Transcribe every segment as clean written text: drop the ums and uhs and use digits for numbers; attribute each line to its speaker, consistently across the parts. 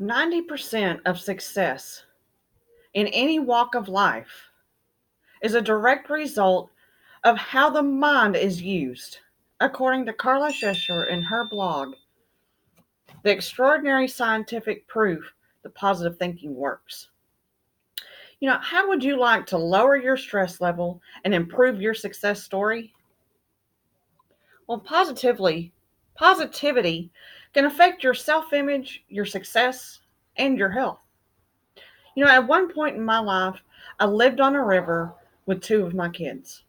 Speaker 1: 90% of success in any walk of life is a direct result of how the mind is used. According to Carla Schesser in her blog, The Extraordinary Scientific Proof that Positive Thinking Works. How would you like to lower your stress level and improve your success story? Well, positivity can affect your self-image, your success, and your health. At one point in my life, I lived on a river with two of my kids.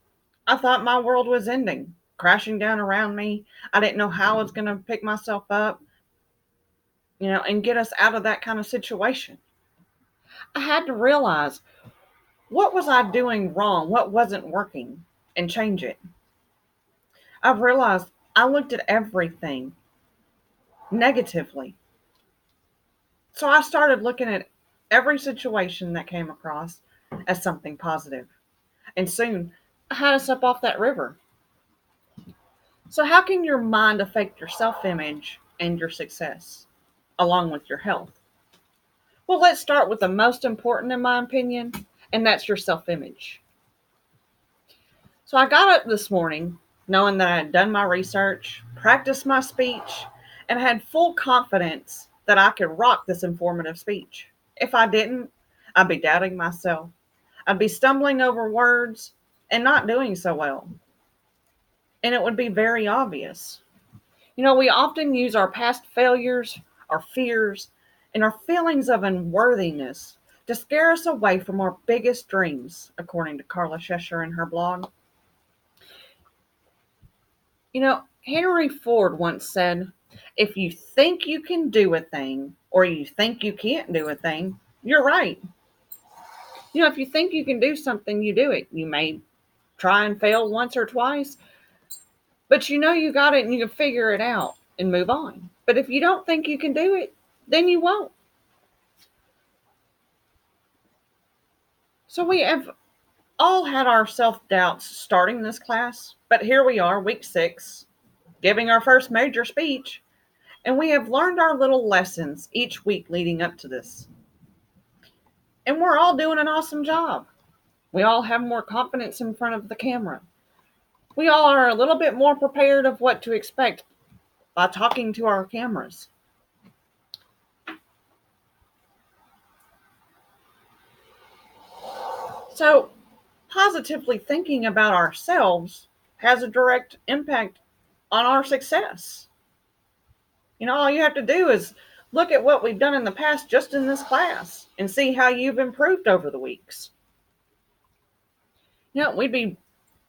Speaker 1: I thought my world was ending, crashing down around me. I didn't know how I was going to pick myself up, and get us out of that kind of situation. I had to realize, what was I doing wrong? What wasn't working? And change it. I've realized I looked at everything negatively. So I started looking at every situation that came across as something positive. And soon I had us up off that river. So, how can your mind affect your self image and your success, along with your health? Well, let's start with the most important, in my opinion, and that's your self image. So, I got up this morning knowing that I had done my research, practiced my speech, and had full confidence that I could rock this informative speech. If I didn't, I'd be doubting myself. I'd be stumbling over words and not doing so well. And it would be very obvious. We often use our past failures, our fears, and our feelings of unworthiness to scare us away from our biggest dreams, according to Carla Schesser in her blog. Henry Ford once said, if you think you can do a thing or you think you can't do a thing, you're right. If you think you can do something, you do it. You may try and fail once or twice, but you got it and you can figure it out and move on. But if you don't think you can do it, then you won't. So we have all had our self-doubts starting this class, but here we are, week 6, giving our first major speech, and we have learned our little lessons each week leading up to this. And we're all doing an awesome job. We all have more confidence in front of the camera. We all are a little bit more prepared of what to expect by talking to our cameras. So, positively thinking about ourselves has a direct impact on our success. All you have to do is look at what we've done in the past just in this class and see how you've improved over the weeks. We'd be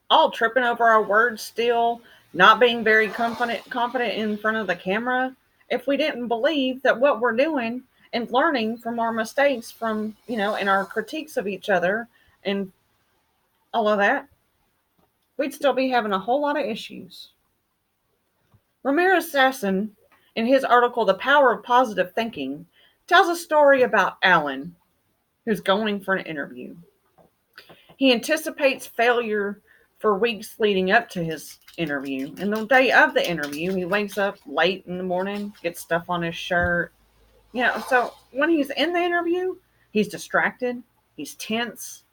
Speaker 1: all tripping over our words still, not being very confident in front of the camera if we didn't believe that what we're doing and learning from our mistakes and our critiques of each other and all of that, we'd still be having a whole lot of issues. Ramirez Sasson, in his article, The Power of Positive Thinking, tells a story about Alan, who's going for an interview. He anticipates failure for weeks leading up to his interview. And the day of the interview, he wakes up late in the morning, gets stuff on his shirt. So when he's in the interview, he's distracted, he's tense,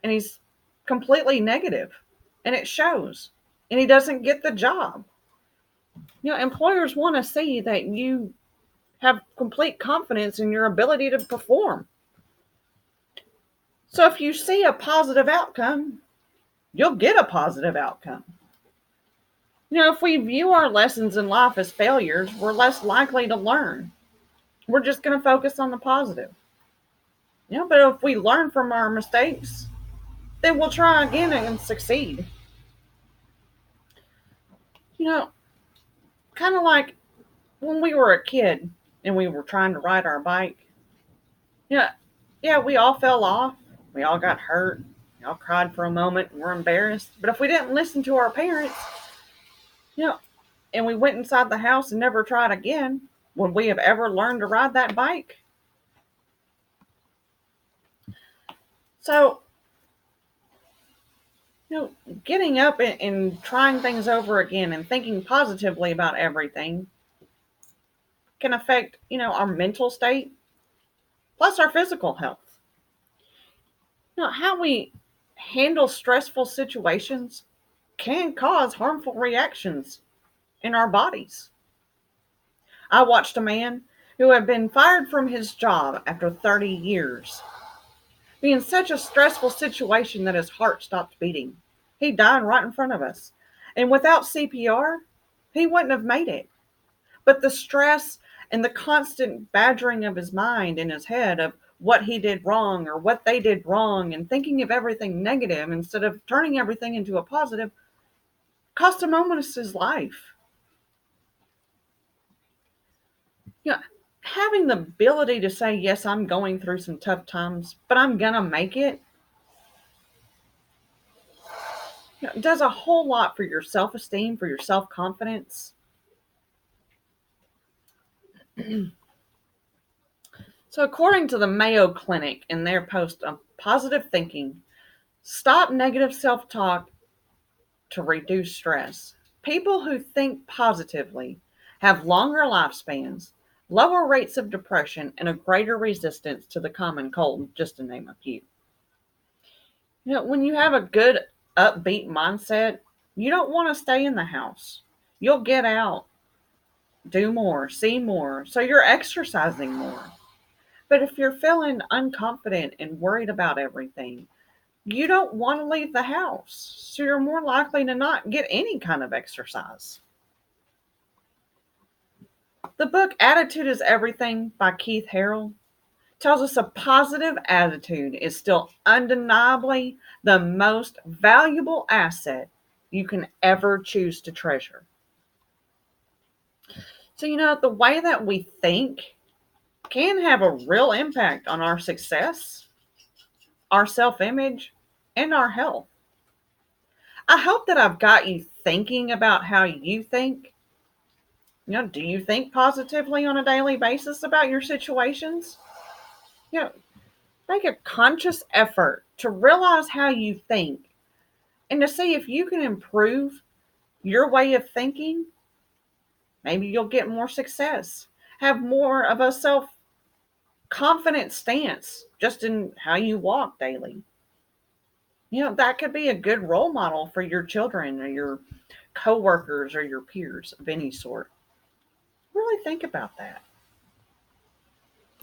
Speaker 1: and he's completely negative. And it shows. And he doesn't get the job. Employers want to see that you have complete confidence in your ability to perform. So if you see a positive outcome, you'll get a positive outcome. If we view our lessons in life as failures, we're less likely to learn. We're just going to focus on the positive. But if we learn from our mistakes, then we'll try again and succeed. Kind of like when we were a kid and we were trying to ride our bike. Yeah, we all fell off. We all got hurt. We all cried for a moment and were embarrassed. But if we didn't listen to our parents, you know, and we went inside the house and never tried again, would we have ever learned to ride that bike? So, getting up and trying things over again and thinking positively about everything can affect, our mental state, plus our physical health. How we handle stressful situations can cause harmful reactions in our bodies. I watched a man who had been fired from his job after 30 years be in such a stressful situation that his heart stopped beating. He died right in front of us. And without CPR, he wouldn't have made it. But the stress and the constant badgering of his mind in his head of what he did wrong or what they did wrong and thinking of everything negative instead of turning everything into a positive cost him almost his life. You know, Having the ability to say, yes, I'm going through some tough times, but I'm going to make it, does a whole lot for your self esteem, for your self confidence. So, according to the Mayo Clinic in their post on positive thinking, stop negative self talk to reduce stress. People who think positively have longer lifespans, lower rates of depression, and a greater resistance to the common cold, just to name a few. When you have a good, upbeat mindset, you don't want to stay in the house. You'll get out, do more, see more, so you're exercising more. But if you're feeling unconfident and worried about everything, you don't want to leave the house. So you're more likely to not get any kind of exercise. The book Attitude is Everything by Keith Harrell tells us a positive attitude is still undeniably the most valuable asset you can ever choose to treasure. So, the way that we think can have a real impact on our success, our self image, and our health. I hope that I've got you thinking about how you think. Do you think positively on a daily basis about your situations? You know, Make a conscious effort to realize how you think and to see if you can improve your way of thinking. Maybe you'll get more success, have more of a self confident stance just in how you walk daily. That could be a good role model for your children or your coworkers or your peers of any sort. Really think about that.